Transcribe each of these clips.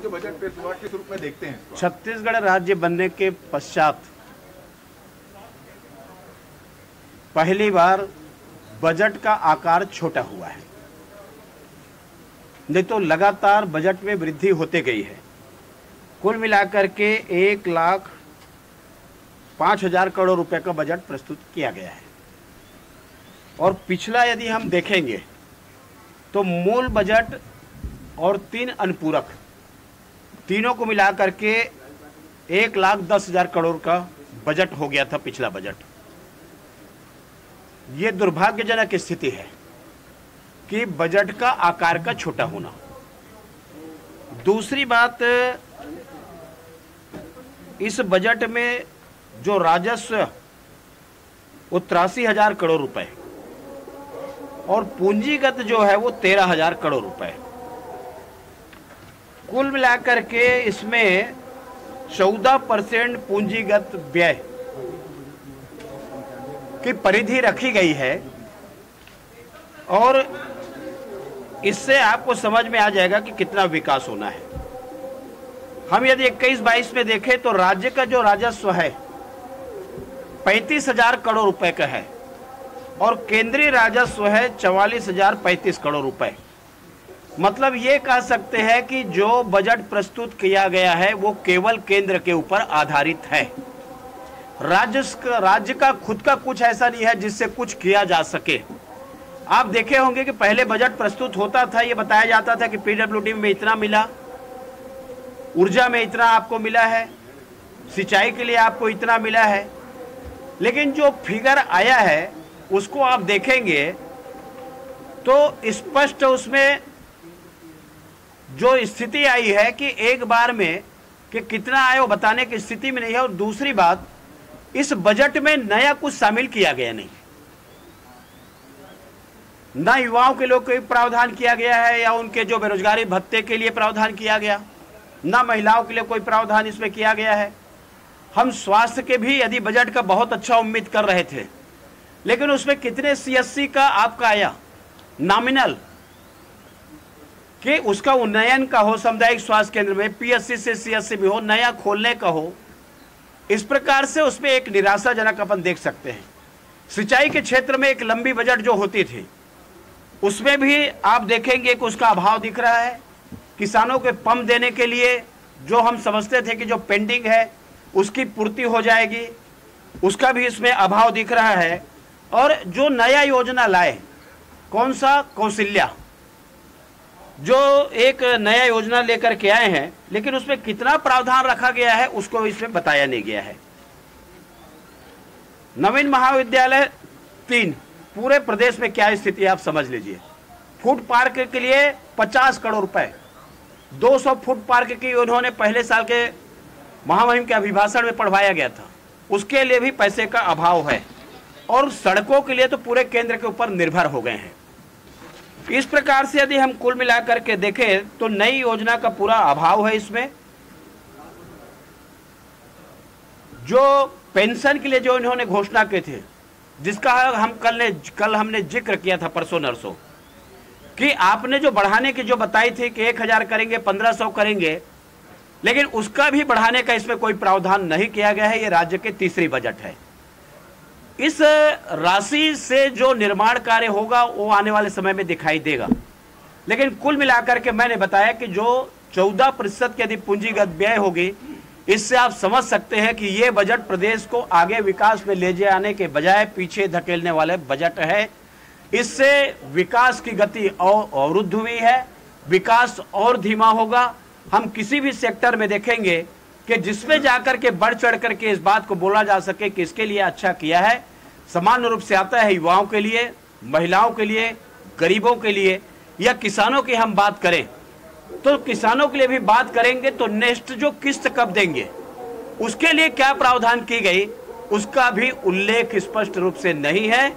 राज्य बजट पे किस रूप में देखते हैं? छत्तीसगढ़ राज्य बनने के पश्चात पहली बार बजट का आकार छोटा हुआ है, नहीं तो लगातार बजट में वृद्धि होते गई है। कुल मिलाकर के 1,05,000 करोड़ रुपए का बजट प्रस्तुत किया गया है। और पिछला यदि हम देखेंगे तो मूल बजट और 3 अनुपूरक तीनों को मिलाकर के 1,10,000 करोड़ का बजट हो गया था पिछला बजट। ये दुर्भाग्यजनक स्थिति है कि बजट का आकार का छोटा होना। दूसरी बात, इस बजट में जो राजस्व वो 83,000 करोड़ रुपए और पूंजीगत जो है वो 13,000 करोड़ रुपए। कुल मिलाकर के इसमें 14% पूंजीगत व्यय की परिधि रखी गई है और इससे आपको समझ में आ जाएगा कि कितना विकास होना है। हम यदि 21-22 में देखें तो राज्य का जो राजस्व है 35,000 करोड़ रुपए का है और केंद्रीय राजस्व है 44,035 करोड़ रुपए। मतलब ये कह सकते हैं कि जो बजट प्रस्तुत किया गया है वो केवल केंद्र के ऊपर आधारित है। राज्य का खुद का कुछ ऐसा नहीं है जिससे कुछ किया जा सके। आप देखे होंगे कि पहले बजट प्रस्तुत होता था, ये बताया जाता था कि पीडब्ल्यूडी में इतना मिला, ऊर्जा में इतना आपको मिला है, सिंचाई के लिए आपको इतना मिला है। लेकिन जो फिगर आया है उसको आप देखेंगे तो स्पष्ट उसमें जो स्थिति आई है कि एक बार में कि कितना आया वो बताने की स्थिति में नहीं है। और दूसरी बात, इस बजट में नया कुछ शामिल किया गया नहीं, ना युवाओं के लिए कोई प्रावधान किया गया है या उनके जो बेरोजगारी भत्ते के लिए प्रावधान किया गया, ना महिलाओं के लिए कोई प्रावधान इसमें किया गया है। हम स्वास्थ्य के भी यदि बजट का बहुत अच्छा उम्मीद कर रहे थे, लेकिन उसमें कितने CSC का आपका आया नॉमिनल कि उसका उन्नयन का हो, सामुदायिक स्वास्थ्य केंद्र में PSC से CSC भी हो, नया खोलने का हो। इस प्रकार से उसमें एक निराशाजनक अपन देख सकते हैं। सिंचाई के क्षेत्र में एक लंबी बजट जो होती थी उसमें भी आप देखेंगे कि उसका अभाव दिख रहा है। किसानों के पंप देने के लिए जो हम समझते थे कि जो पेंडिंग है उसकी पूर्ति हो जाएगी, उसका भी इसमें अभाव दिख रहा है। और जो नया योजना लाए, कौन सा कौशल्या, जो एक नया योजना लेकर के आए हैं, लेकिन उसमें कितना प्रावधान रखा गया है उसको इसमें बताया नहीं गया है। नवीन महाविद्यालय 3 पूरे प्रदेश में क्या स्थिति है आप समझ लीजिए। फूड पार्क के लिए 50 करोड़ रुपए, 200 फूड पार्क की उन्होंने पहले साल के महामहिम के अभिभाषण में पढ़वाया गया था, उसके लिए भी पैसे का अभाव है। और सड़कों के लिए तो पूरे केंद्र के ऊपर निर्भर हो गए हैं। इस प्रकार से यदि हम कुल मिलाकर के देखें तो नई योजना का पूरा अभाव है इसमें। जो पेंशन के लिए जो इन्होंने घोषणा की थी, जिसका हम कल हमने जिक्र किया था परसों नरसों, कि आपने जो बढ़ाने की जो बताई थी कि 1,000 करेंगे, 1,500 करेंगे, लेकिन उसका भी बढ़ाने का इसमें कोई प्रावधान नहीं किया गया है। ये राज्य के तीसरी बजट है। इस राशि से जो निर्माण कार्य होगा वो आने वाले समय में दिखाई देगा। लेकिन कुल मिलाकर के मैंने बताया कि जो 14% की यदि पूंजीगत व्यय होगी, इससे आप समझ सकते हैं कि ये बजट प्रदेश को आगे विकास में ले जाने के बजाय पीछे धकेलने वाले बजट है। इससे विकास की गति और अवरुद्ध हुई है, विकास और धीमा होगा। हम किसी भी सेक्टर में देखेंगे कि जिसमें जाकर के बढ़ चढ़ करके इस बात को बोला जा सके कि इसके लिए अच्छा किया है, सामान्य रूप से आता है युवाओं के लिए, महिलाओं के लिए, गरीबों के लिए, या किसानों की हम बात करें तो किसानों के लिए भी बात करेंगे तो नेक्स्ट जो किस्त कब देंगे, उसके लिए क्या प्रावधान की गई, उसका भी उल्लेख स्पष्ट रूप से नहीं है।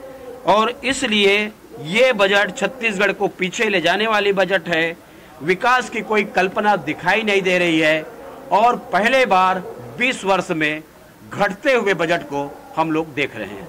और इसलिए ये बजट छत्तीसगढ़ को पीछे ले जाने वाली बजट है। विकास की कोई कल्पना दिखाई नहीं दे रही है और पहले बार 20 वर्ष में घटते हुए बजट को हम लोग देख रहे हैं।